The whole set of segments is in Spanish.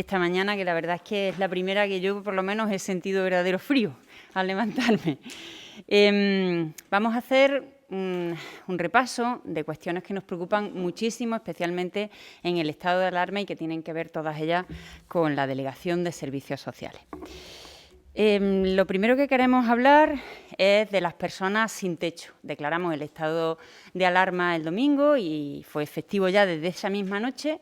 esta mañana, que la verdad es que es la primera que yo por lo menos he sentido verdadero frío al levantarme. Vamos a hacer un repaso de cuestiones que nos preocupan muchísimo, especialmente en el estado de alarma y que tienen que ver todas ellas con la Delegación de Servicios Sociales. Lo primero que queremos hablar es de las personas sin techo. Declaramos el estado de alarma el domingo y fue efectivo ya desde esa misma noche.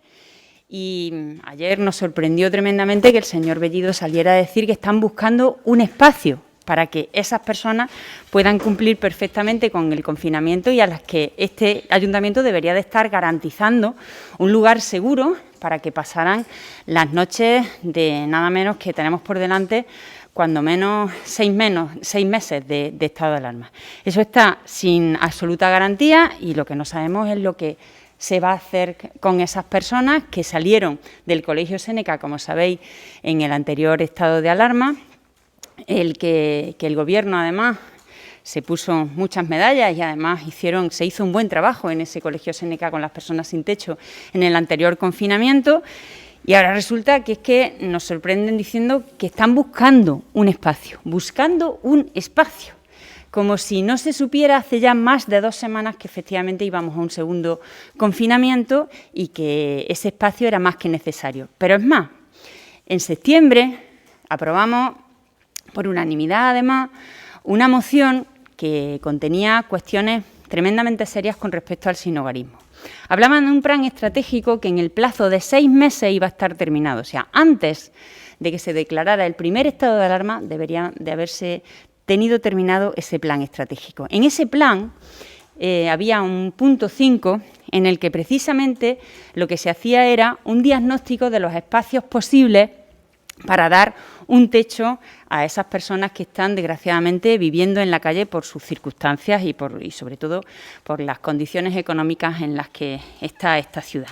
Y ayer nos sorprendió tremendamente que el señor Bellido saliera a decir que están buscando un espacio para que esas personas puedan cumplir perfectamente con el confinamiento y a las que este ayuntamiento debería de estar garantizando un lugar seguro para que pasaran las noches de nada menos que tenemos por delante cuando menos 6 meses de estado de alarma. Eso está sin absoluta garantía y lo que no sabemos es lo que se va a hacer con esas personas que salieron del Colegio Séneca, como sabéis, en el anterior estado de alarma, el que el Gobierno, además, se puso muchas medallas y, además, se hizo un buen trabajo en ese Colegio Séneca con las personas sin techo en el anterior confinamiento. Y ahora resulta que es que nos sorprenden diciendo que están buscando un espacio, como si no se supiera hace ya más de 2 semanas que efectivamente íbamos a un segundo confinamiento y que ese espacio era más que necesario. Pero es más, en septiembre aprobamos por unanimidad, además, una moción que contenía cuestiones tremendamente serias con respecto al sinhogarismo. Hablaban de un plan estratégico que en el plazo de 6 meses iba a estar terminado. O sea, antes de que se declarara el primer estado de alarma, debería de haberse tenido terminado ese plan estratégico. En ese plan había un punto 5 en el que precisamente lo que se hacía era un diagnóstico de los espacios posibles para dar un techo a esas personas que están, desgraciadamente, viviendo en la calle por sus circunstancias y sobre todo, por las condiciones económicas en las que está esta ciudad.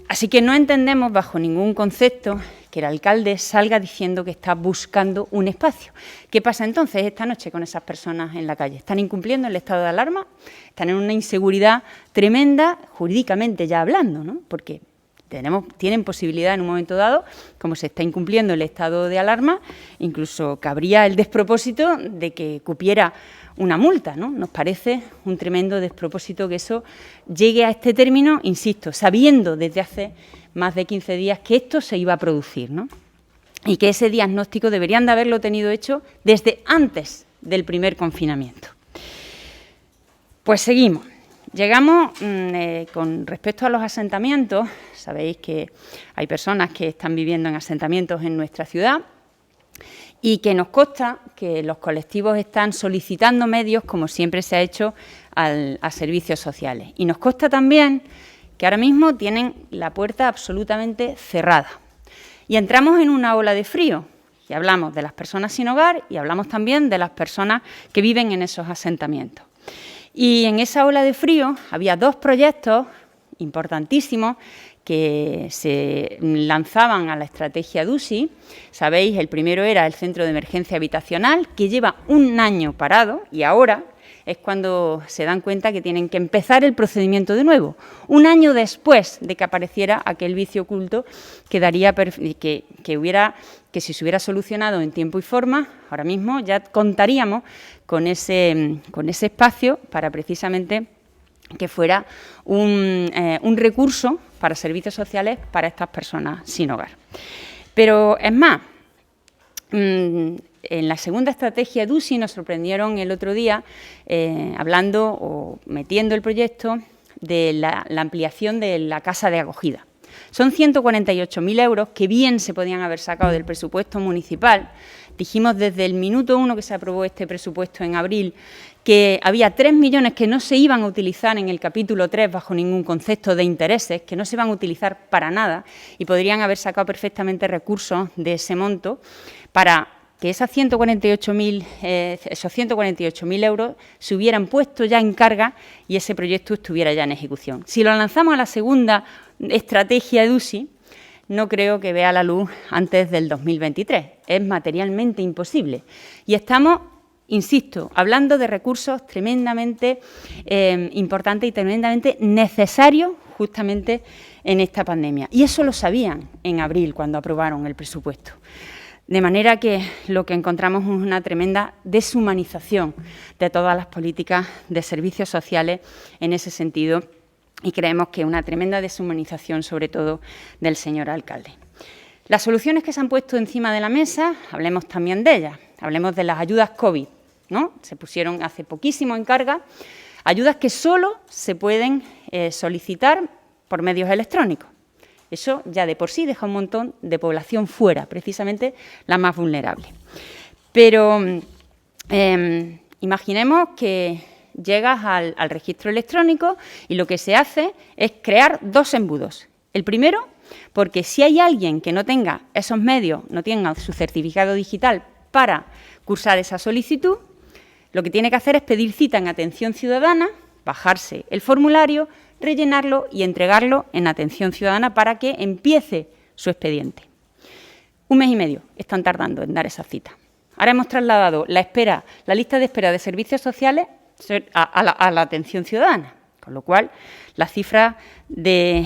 Así que no entendemos, bajo ningún concepto, que el alcalde salga diciendo que está buscando un espacio. ¿Qué pasa entonces esta noche con esas personas en la calle? ¿Están incumpliendo el estado de alarma? ¿Están en una inseguridad tremenda, jurídicamente ya hablando, ¿no? Porque tienen posibilidad en un momento dado, como se está incumpliendo el estado de alarma, incluso cabría el despropósito de que cupiera una multa, ¿no? Nos parece un tremendo despropósito que eso llegue a este término, insisto, sabiendo desde hace más de 15 días que esto se iba a producir, ¿no? Y que ese diagnóstico deberían de haberlo tenido hecho desde antes del primer confinamiento. Pues seguimos. Llegamos con respecto a los asentamientos. Sabéis que hay personas que están viviendo en asentamientos en nuestra ciudad y que nos consta que los colectivos están solicitando medios, como siempre se ha hecho, a servicios sociales. Y nos consta también que ahora mismo tienen la puerta absolutamente cerrada. Y entramos en una ola de frío. Y hablamos de las personas sin hogar y hablamos también de las personas que viven en esos asentamientos. Y en esa ola de frío había 2 proyectos importantísimos que se lanzaban a la estrategia DUSI. Sabéis, el primero era el Centro de Emergencia Habitacional, que lleva 1 año parado y ahora es cuando se dan cuenta que tienen que empezar el procedimiento de nuevo. 1 año después de que apareciera aquel vicio oculto que si se hubiera solucionado en tiempo y forma, ahora mismo ya contaríamos con ese espacio para precisamente que fuera un recurso para servicios sociales para estas personas sin hogar. Pero es más, en la segunda estrategia DUSI nos sorprendieron el otro día hablando o metiendo el proyecto de la ampliación de la casa de acogida. Son 148.000 euros que bien se podían haber sacado del presupuesto municipal. Dijimos desde el minuto 1 que se aprobó este presupuesto en abril que había 3 millones que no se iban a utilizar en el capítulo 3 bajo ningún concepto de intereses, que no se van a utilizar para nada y podrían haber sacado perfectamente recursos de ese monto para que esos 148.000 euros se hubieran puesto ya en carga y ese proyecto estuviera ya en ejecución. Si lo lanzamos a la segunda estrategia DUSI, no creo que vea la luz antes del 2023. Es materialmente imposible. Y estamos, insisto, hablando de recursos tremendamente importantes y tremendamente necesarios justamente en esta pandemia. Y eso lo sabían en abril, cuando aprobaron el presupuesto. De manera que lo que encontramos es una tremenda deshumanización de todas las políticas de servicios sociales en ese sentido, y creemos que una tremenda deshumanización, sobre todo, del señor alcalde. Las soluciones que se han puesto encima de la mesa, hablemos también de ellas. Hablemos de las ayudas COVID, ¿no? Se pusieron hace poquísimo en carga, ayudas que solo se pueden solicitar por medios electrónicos. Eso ya de por sí deja un montón de población fuera, precisamente la más vulnerable. Pero imaginemos que llegas al registro electrónico y lo que se hace es crear dos embudos. El primero, porque si hay alguien que no tenga esos medios, no tenga su certificado digital para cursar esa solicitud, lo que tiene que hacer es pedir cita en Atención Ciudadana, bajarse el formulario, rellenarlo y entregarlo en Atención Ciudadana para que empiece su expediente. 1 mes y medio están tardando en dar esa cita. Ahora hemos trasladado la lista de espera de servicios sociales a la Atención Ciudadana, con lo cual las cifras de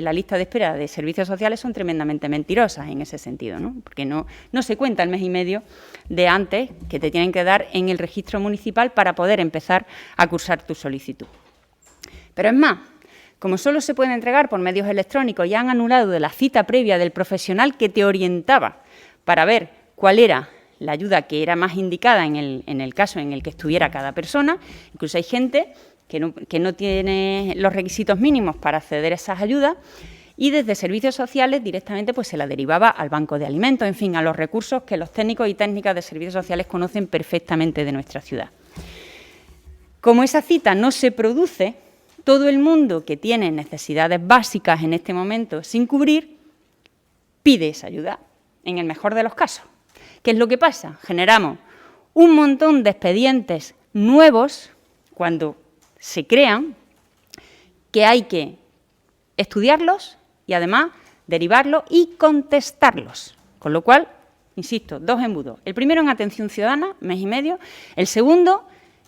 la lista de espera de servicios sociales son tremendamente mentirosas en ese sentido, ¿no? Porque no se cuenta el mes y medio de antes que te tienen que dar en el registro municipal para poder empezar a cursar tu solicitud. Pero es más, como solo se puede entregar por medios electrónicos, ya han anulado de la cita previa del profesional que te orientaba para ver cuál era la ayuda que era más indicada en el caso en el que estuviera cada persona. Incluso hay gente que no tiene los requisitos mínimos para acceder a esas ayudas y desde servicios sociales directamente pues se la derivaba al banco de alimentos, en fin, a los recursos que los técnicos y técnicas de servicios sociales conocen perfectamente de nuestra ciudad. Como esa cita no se produce, todo el mundo que tiene necesidades básicas en este momento sin cubrir, pide esa ayuda, en el mejor de los casos. ¿Qué es lo que pasa? Generamos un montón de expedientes nuevos cuando se crean, que hay que estudiarlos y además derivarlos y contestarlos. Con lo cual, insisto, dos embudos. El primero en Atención Ciudadana, mes y medio. El segundo,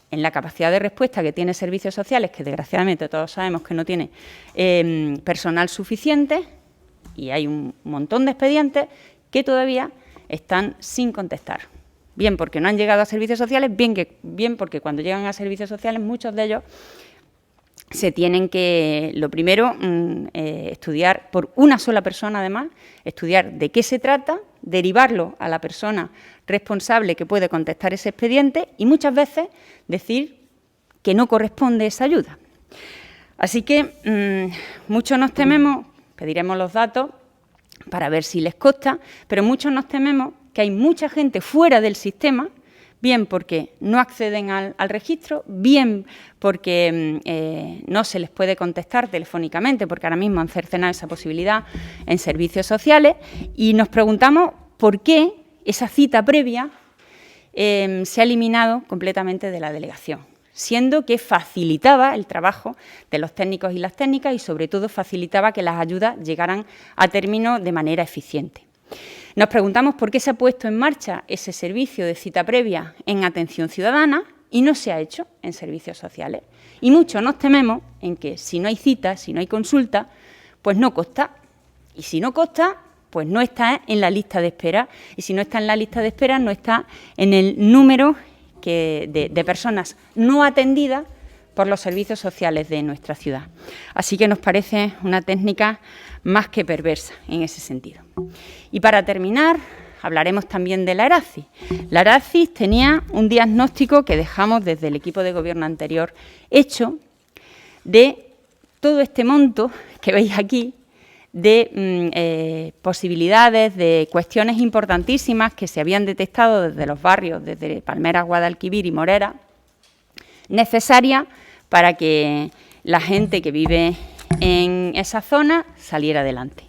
en la capacidad de respuesta que tiene Servicios Sociales, que desgraciadamente todos sabemos que no tiene personal suficiente, y hay un montón de expedientes que todavía están sin contestar. Bien porque no han llegado a servicios sociales, bien porque cuando llegan a servicios sociales muchos de ellos se tienen que, lo primero, estudiar por una sola persona además, estudiar de qué se trata, derivarlo a la persona responsable que puede contestar ese expediente y muchas veces decir que no corresponde esa ayuda. Así que muchos nos tememos, pediremos los datos para ver si les consta, pero muchos nos tememos que hay mucha gente fuera del sistema, bien porque no acceden al registro, bien porque no se les puede contestar telefónicamente, porque ahora mismo han cercenado esa posibilidad en servicios sociales, y nos preguntamos por qué esa cita previa se ha eliminado completamente de la delegación, siendo que facilitaba el trabajo de los técnicos y las técnicas y, sobre todo, facilitaba que las ayudas llegaran a término de manera eficiente. Nos preguntamos por qué se ha puesto en marcha ese servicio de cita previa en Atención Ciudadana y no se ha hecho en servicios sociales. Y mucho nos tememos en que si no hay cita, si no hay consulta, pues no consta. Y si no consta, pues no está en la lista de espera. Y si no está en la lista de espera, no está en el número de personas no atendidas por los servicios sociales de nuestra ciudad. Así que nos parece una técnica más que perversa en ese sentido. Y para terminar, hablaremos también de la ERACIS. La ERACIS tenía un diagnóstico que dejamos desde el equipo de gobierno anterior hecho de todo este monto que veis aquí de posibilidades, de cuestiones importantísimas que se habían detectado desde los barrios, desde Palmeras, Guadalquivir y Morera, necesarias para que la gente que vive en esa zona saliera adelante.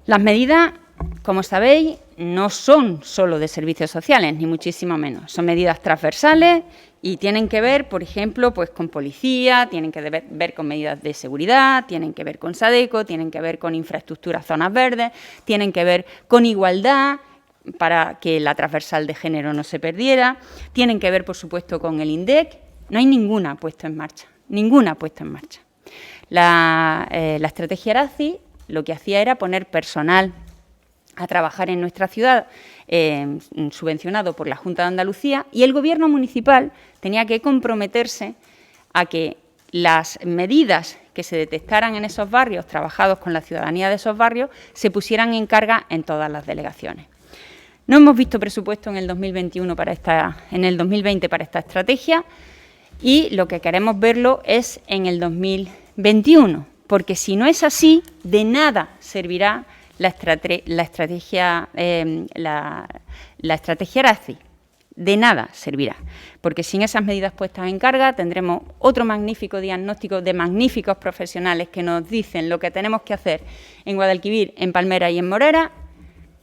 Las medidas, como sabéis, no son solo de servicios sociales, ni muchísimo menos. Son medidas transversales y tienen que ver, por ejemplo, pues con policía, tienen que ver con medidas de seguridad, tienen que ver con SADECO, tienen que ver con infraestructuras, zonas verdes, tienen que ver con igualdad para que la transversal de género no se perdiera, tienen que ver, por supuesto, con el INDEC. No hay ninguna puesta en marcha, ninguna puesta en marcha. La estrategia Erazi lo que hacía era poner personal a trabajar en nuestra ciudad, subvencionado por la Junta de Andalucía, y el Gobierno municipal tenía que comprometerse a que las medidas que se detectaran en esos barrios, trabajados con la ciudadanía de esos barrios, se pusieran en carga en todas las delegaciones. No hemos visto presupuesto en el 2021 en el 2020 para esta estrategia, y lo que queremos verlo es en el 2021, porque si no es así, de nada servirá la estrategia Erazi. De nada servirá, porque sin esas medidas puestas en carga tendremos otro magnífico diagnóstico de magníficos profesionales que nos dicen lo que tenemos que hacer en Guadalquivir, en Palmera y en Morera,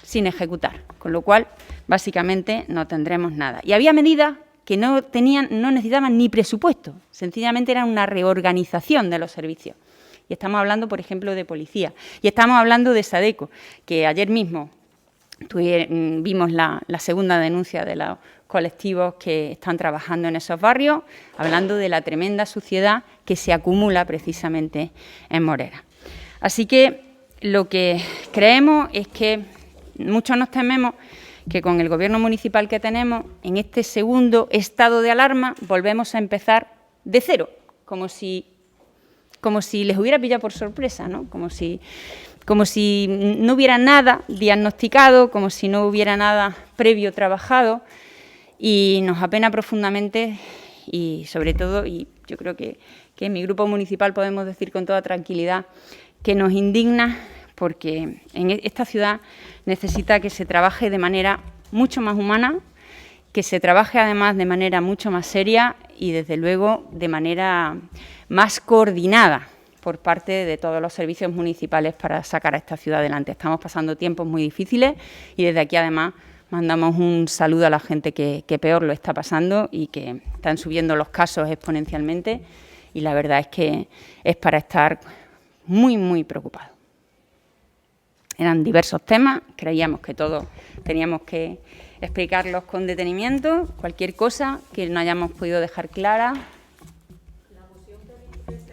sin ejecutar, con lo cual básicamente no tendremos nada. Y había medidas que no necesitaban ni presupuesto, sencillamente eran una reorganización de los servicios. Y estamos hablando, por ejemplo, de policía, y estamos hablando de SADECO, que ayer mismo vimos la segunda denuncia de los colectivos que están trabajando en esos barrios, hablando de la tremenda suciedad que se acumula precisamente en Morera. Así que lo que creemos es que muchos nos tememos que con el Gobierno municipal que tenemos, en este segundo estado de alarma, volvemos a empezar de cero, como si les hubiera pillado por sorpresa, ¿no? Como si no hubiera nada diagnosticado, como si no hubiera nada previo trabajado, y nos apena profundamente y, sobre todo, y yo creo que en mi grupo municipal podemos decir con toda tranquilidad que nos indigna, porque en esta ciudad necesita que se trabaje de manera mucho más humana, que se trabaje además de manera mucho más seria y, desde luego, de manera más coordinada por parte de todos los servicios municipales para sacar a esta ciudad adelante. Estamos pasando tiempos muy difíciles y desde aquí, además, mandamos un saludo a la gente que peor lo está pasando y que están subiendo los casos exponencialmente, y la verdad es que es para estar muy, muy preocupados. Eran diversos temas, creíamos que todos teníamos que explicarlos con detenimiento, cualquier cosa que no hayamos podido dejar clara.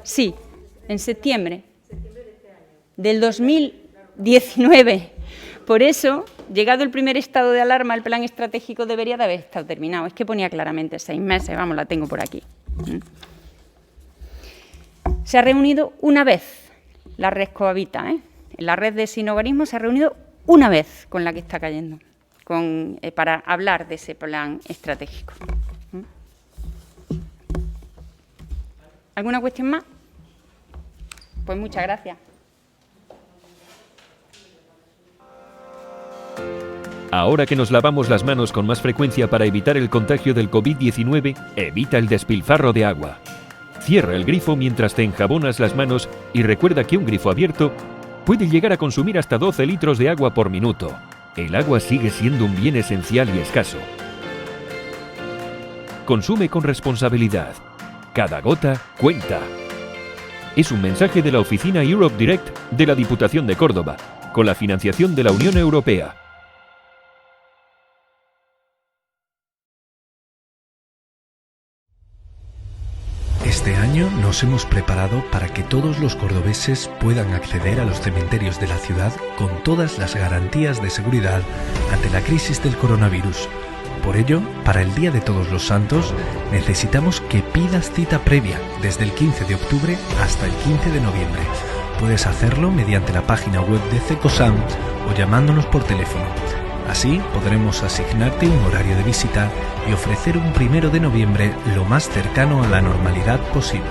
Sí, en septiembre del 2019. Por eso, llegado el primer estado de alarma, el plan estratégico debería de haber estado terminado. Es que ponía claramente 6 meses, vamos, la tengo por aquí. Se ha reunido una vez la red Cohabita, La red de sinhogarismo se ha reunido una vez con la que está cayendo, para hablar de ese plan estratégico. ¿Alguna cuestión más? Pues muchas gracias. Ahora que nos lavamos las manos con más frecuencia para evitar el contagio del COVID-19, evita el despilfarro de agua. Cierra el grifo mientras te enjabonas las manos y recuerda que un grifo abierto puede llegar a consumir hasta 12 litros de agua por minuto. El agua sigue siendo un bien esencial y escaso. Consume con responsabilidad. Cada gota cuenta. Es un mensaje de la oficina Europe Direct de la Diputación de Córdoba, con la financiación de la Unión Europea. Este año nos hemos preparado para que todos los cordobeses puedan acceder a los cementerios de la ciudad con todas las garantías de seguridad ante la crisis del coronavirus. Por ello, para el Día de Todos los Santos, necesitamos que pidas cita previa desde el 15 de octubre hasta el 15 de noviembre. Puedes hacerlo mediante la página web de CECOSAM o llamándonos por teléfono. Así podremos asignarte un horario de visita y ofrecer un 1 de noviembre lo más cercano a la normalidad posible.